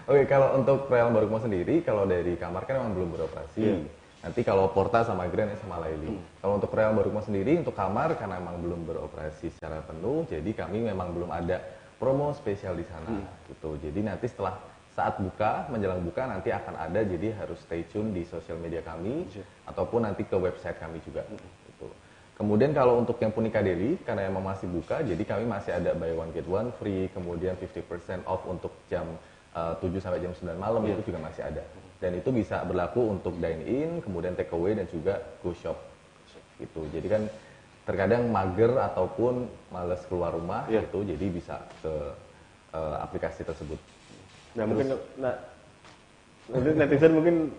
Oke, kalau untuk Royal Ambarukmo sendiri, kalau dari kamar kan memang belum beroperasi. Nanti kalau Porta sama Grand sama Laili. Kalau untuk Royal Ambarukmo sendiri, untuk kamar karena memang belum beroperasi secara penuh, jadi kami memang belum ada promo spesial di sana. Gitu. Jadi nanti setelah saat buka, menjelang buka nanti akan ada, jadi harus stay tune di sosial media kami, ataupun nanti ke website kami juga. Gitu. Kemudian kalau untuk yang Punika Deli, karena emang masih buka, jadi kami masih ada buy one get one free, kemudian 50% off untuk jam 7 sampai jam 9 malam itu juga masih ada. Dan itu bisa berlaku untuk dine in, kemudian take away dan juga go shop. Gitu. Jadi kan terkadang mager ataupun males keluar rumah gitu, jadi bisa ke aplikasi tersebut. Nah, mungkin netizen mungkin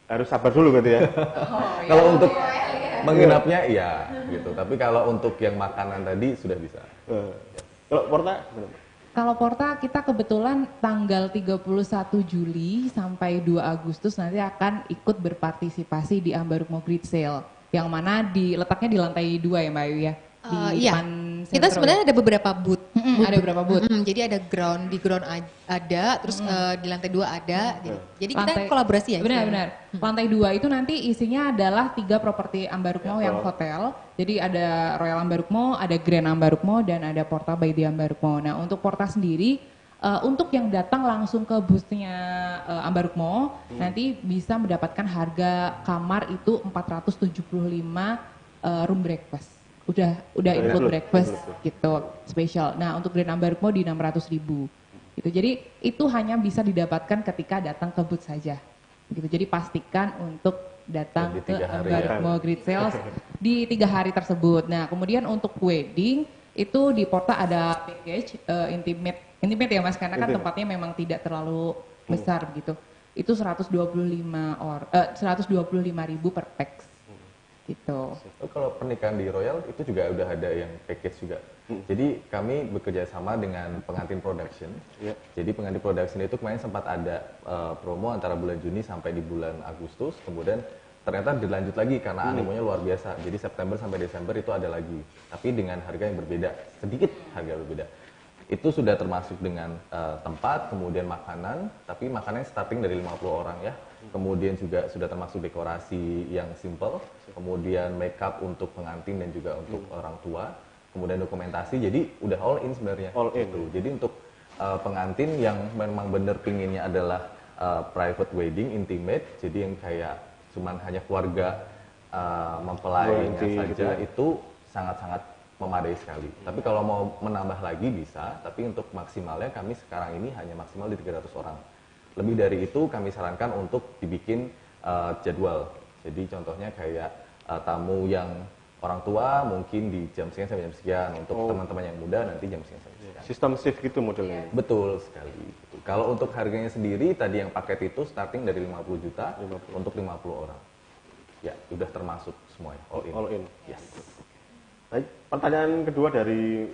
harus sabar dulu gitu ya. Kalau untuk menginapnya iya gitu, tapi kalau untuk yang makanan tadi sudah bisa. Kalau Porta Kalau Porta kita kebetulan tanggal 31 Juli sampai 2 Agustus nanti akan ikut berpartisipasi di Ambarukmo Great Sale, yang mana letaknya di lantai 2 ya Mbak Ayu ya? Di iya. depan Kita sebenarnya ada beberapa booth. ada beberapa booth. Jadi ada di ground ada, terus di lantai 2 ada. Jadi kita kolaborasi ya. Benar-benar. Lantai 2 itu nanti isinya adalah 3 properti Ambarukmo yang hotel. Jadi ada Royal Ambarukmo, ada Grand Ambarukmo, dan ada Porta by the Ambarukmo. Nah untuk Porta sendiri, untuk yang datang langsung ke boothnya Ambarukmo, nanti bisa mendapatkan harga kamar itu 475 room breakfast. Udah include breakfast gitu, spesial. Nah untuk Grand Ambarukmo di 600.000 gitu. Jadi itu hanya bisa didapatkan ketika datang ke booth saja gitu. Jadi pastikan untuk datang ke Ambarukmo Great Sales di 3 hari tersebut. Nah kemudian untuk wedding itu di Porta ada package intimate ya Mas, karena kan tempatnya memang tidak terlalu besar gitu. Itu 125.000 per pax gitu. Kalau pernikahan di Royal itu juga udah ada yang package juga. Jadi kami bekerja sama dengan Pengantin Production. Jadi Pengantin Production itu kemarin sempat ada promo antara bulan Juni sampai di bulan Agustus, kemudian ternyata dilanjut lagi karena animonya luar biasa. Jadi September sampai Desember itu ada lagi, tapi dengan harga yang berbeda, sedikit harga berbeda. Itu sudah termasuk dengan tempat, kemudian makanan, tapi makanannya starting dari 50 orang ya. Kemudian juga sudah termasuk dekorasi yang simple, kemudian makeup untuk pengantin dan juga untuk orang tua, kemudian dokumentasi, jadi udah all in sebenarnya. All in. Gitu. Jadi untuk pengantin yang memang bener pinginnya adalah private wedding, intimate, jadi yang kayak cuman hanya keluarga mempelainya saja, gitu ya. Itu sangat-sangat memadai sekali. Tapi kalau mau menambah lagi bisa, tapi untuk maksimalnya kami sekarang ini hanya maksimal di 300 orang. Lebih dari itu kami sarankan untuk dibikin jadwal. Jadi contohnya kayak tamu yang orang tua mungkin di jam sekian sampai jam sekian, untuk teman-teman yang muda nanti jam sekian sampai sekian. Sistem shift gitu modelnya. Betul sekali. Kalau untuk harganya sendiri tadi yang paket itu starting dari 50 juta untuk 50 orang. Ya, udah termasuk semuanya all in. All in. Yes. Baik, pertanyaan kedua dari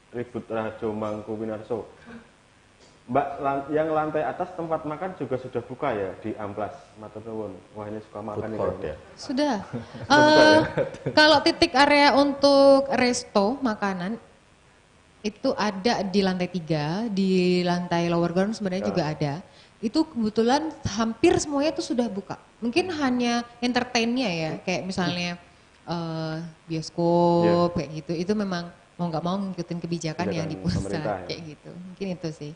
Ribut Rajo Mangku Winarso. Mbak, yang lantai atas tempat makan juga sudah buka ya di Amplas Matur nuwun. Wah, ini suka makan Food court, ini. ya. Sudah. Kalau titik area untuk resto makanan itu ada di lantai 3, di lantai lower ground sebenarnya juga ada. Itu kebetulan hampir semuanya itu sudah buka. Mungkin hanya entertainnya ya, kayak misalnya bioskop kayak gitu. Itu memang mau nggak mau ngikutin kebijakan yang di pusat kayak gitu. Mungkin itu sih.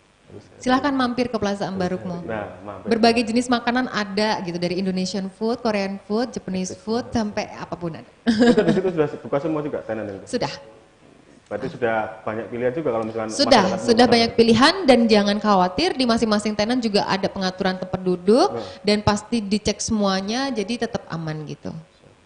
Silahkan mampir ke Plaza Ambarukmo. Nah, berbagai jenis makanan ada gitu, dari Indonesian food, Korean food, Japanese food, sampai apapun ada. Itu di situ sudah buka semua juga tenan itu? Sudah. Berarti sudah banyak pilihan juga kalau misalkan Sudah banyak pilihan, dan jangan khawatir, di masing-masing tenan juga ada pengaturan tempat duduk dan pasti dicek semuanya, jadi tetap aman gitu.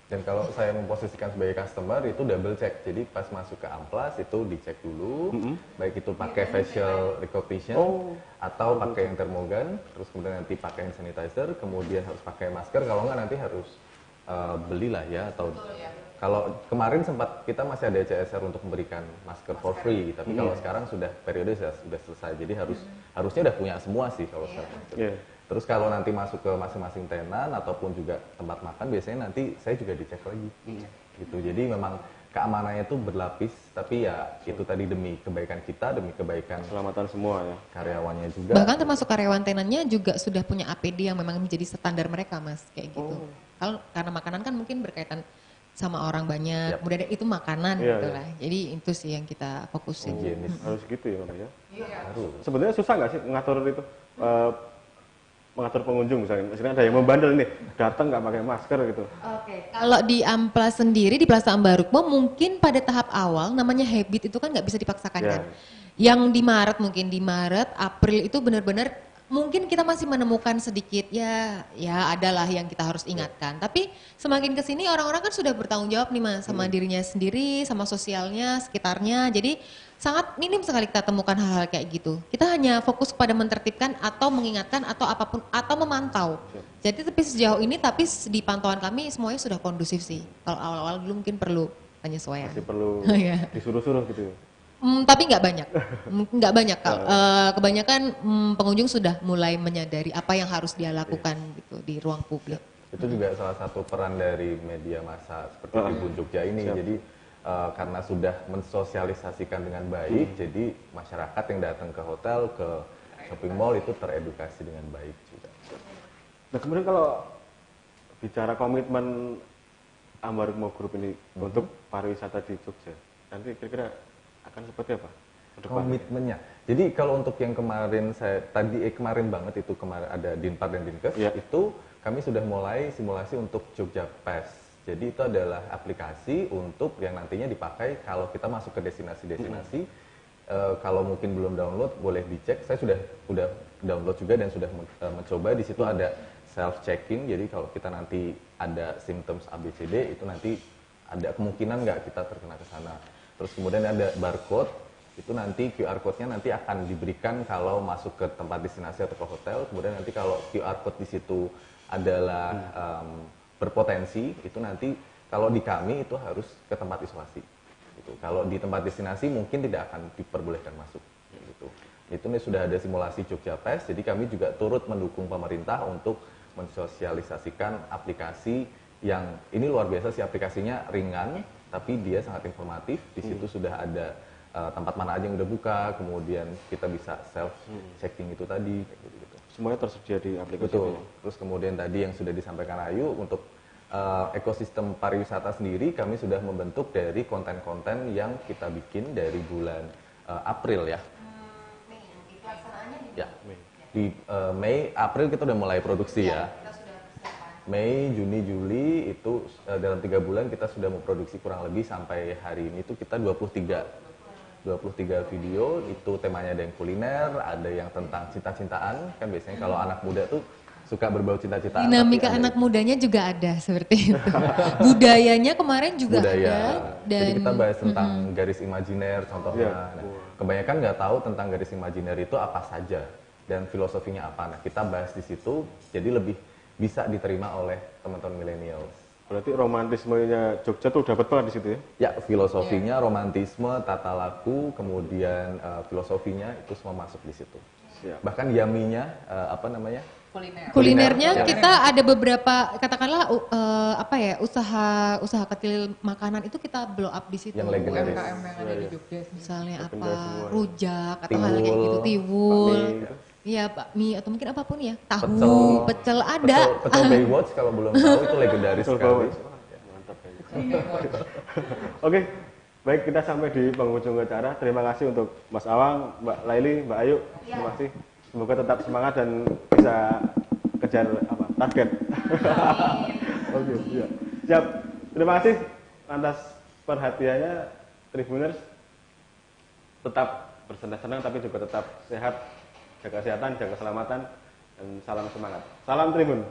Dan kalau saya memposisikan sebagai customer itu double check. Jadi pas masuk ke Amplas itu dicek dulu, baik itu pakai facial recognition atau pakai yang termogan, terus kemudian nanti pakai hand sanitizer, kemudian harus pakai masker. Kalau enggak nanti harus belilah ya, atau kalau kemarin sempat kita masih ada CSR untuk memberikan masker for free, tapi kalau sekarang sudah periode sudah selesai. Jadi harusnya udah punya semua sih kalau sekarang. Terus kalau nanti masuk ke masing-masing tenan ataupun juga tempat makan, biasanya nanti saya juga dicek lagi, gitu. Jadi memang keamanannya itu berlapis, tapi ya itu tadi demi kebaikan kita, demi kebaikan Keselamatan semua ya. karyawannya juga. Bahkan termasuk karyawan tenannya juga sudah punya APD yang memang menjadi standar mereka, Mas, kayak gitu. Kalau karena makanan kan mungkin berkaitan sama orang banyak, Yap. kemudian itu makanan Iya, gitu iya. lah. Jadi itu sih yang kita fokusin. Higienis. Harus gitu ya Mbak ya. Harus. Sebenarnya susah nggak sih mengatur itu? Mengatur pengunjung misalnya ada yang membandel nih, datang nggak pakai masker gitu. Oke, kalau di Amplas sendiri di Plaza Ambarukmo mungkin pada tahap awal namanya habit itu kan nggak bisa dipaksakan Ya. kan. Yang di Maret mungkin di Maret, April itu benar-benar mungkin kita masih menemukan sedikit ya adalah yang kita harus ingatkan. Tapi semakin kesini orang-orang kan sudah bertanggung jawab nih Mas sama dirinya sendiri, sama sosialnya, sekitarnya. Jadi sangat minim sekali kita temukan hal-hal kayak gitu. Kita hanya fokus kepada menertibkan atau mengingatkan atau apapun atau memantau. Jadi tapi sejauh ini tapi di pantauan kami semuanya sudah kondusif sih. Kalau awal-awal dulu mungkin perlu penyesuaian. Masih perlu Iya. disuruh-suruh gitu. Tapi nggak banyak, nggak banyak. Kebanyakan pengunjung sudah mulai menyadari apa yang harus dia lakukan gitu di ruang publik. Itu juga salah satu peran dari media massa seperti Tribun Jogja ini. Jadi karena sudah mensosialisasikan dengan baik, jadi masyarakat yang datang ke hotel, ke shopping mall itu teredukasi dengan baik juga. Nah kemudian kalau bicara komitmen Ambarukmo Group ini untuk pariwisata di Jogja, nanti kira-kira akan seperti apa ke depan? Komitmennya. Jadi kalau untuk yang kemarin kemarin banget itu kemarin ada Dinpar dan Dinkes, Iya. itu kami sudah mulai simulasi untuk Jogja Pass. Jadi itu adalah aplikasi untuk yang nantinya dipakai kalau kita masuk ke destinasi-destinasi. Kalau mungkin belum download boleh dicek. Saya sudah download juga dan sudah mencoba. Di situ ada self checking. Jadi kalau kita nanti ada symptoms ABCD itu nanti ada kemungkinan nggak kita terkena ke sana. Terus kemudian ada barcode, itu nanti QR code-nya nanti akan diberikan kalau masuk ke tempat destinasi atau ke hotel. Kemudian nanti kalau QR code di situ adalah berpotensi, itu nanti kalau di kami itu harus ke tempat isolasi. Gitu. Kalau di tempat destinasi mungkin tidak akan diperbolehkan masuk. Gitu. Itu nih sudah ada simulasi Jogja Pass, jadi kami juga turut mendukung pemerintah untuk mensosialisasikan aplikasi yang ini luar biasa sih, aplikasinya ringan tapi dia sangat informatif. Di situ sudah ada tempat mana aja yang udah buka, kemudian kita bisa self checking itu tadi kayak gitu. Semuanya tersedia di aplikasi Betul. ini. Terus kemudian tadi yang sudah disampaikan Ayu untuk ekosistem pariwisata sendiri kami sudah membentuk dari konten-konten yang kita bikin dari bulan April ya. Ya. Di Mei, April kita udah mulai produksi ya. Mei, Juni, Juli itu dalam 3 bulan kita sudah memproduksi kurang lebih sampai hari ini itu kita 23 video, itu temanya ada yang kuliner, ada yang tentang cinta-cintaan, kan biasanya kalau anak muda tuh suka berbau cinta-cintaan. Dinamika tapi ada anak mudanya juga ada seperti itu. Budayanya kemarin juga budaya. ada. Jadi Dan kita bahas tentang garis imajiner contohnya. Iya. Nah, kebanyakan nggak tahu tentang garis imajiner itu apa saja dan filosofinya apa. Nah, kita bahas di situ jadi lebih bisa diterima oleh teman-teman millennials. Berarti romantismenya Jogja tuh dapat banget di situ ya? Ya, filosofinya, romantisme, tata laku, kemudian filosofinya itu semua masuk di situ. Siap. Bahkan yaminya, apa namanya? kulinernya Kuliner. kita ada beberapa katakanlah usaha kecil makanan itu kita blow up di situ. Yang legendaris. UMKM yang ada di Jogja. Misalnya apa Legendaris semua. rujak atau hal kayak Tiwul, gitu, tiwul. bakmi, gitu. Iya, bakmi atau mungkin apapun ya. Tahu, pecel ada. Pecel Baywatch kalau belum tahu itu legendaris Betul sekali. banget. Mantap kayaknya. Oke, baik kita sampai di penghujung acara. Terima kasih untuk Mas Awang, Mbak Laili, Mbak Ayu. Terima kasih. Semoga tetap semangat dan bisa kejar target. Oke, iya. Siap. Terima kasih atas perhatiannya Tribuners. Tetap bersenang-senang tapi juga tetap sehat, jaga kesehatan, jaga keselamatan, dan salam semangat. Salam Tribun.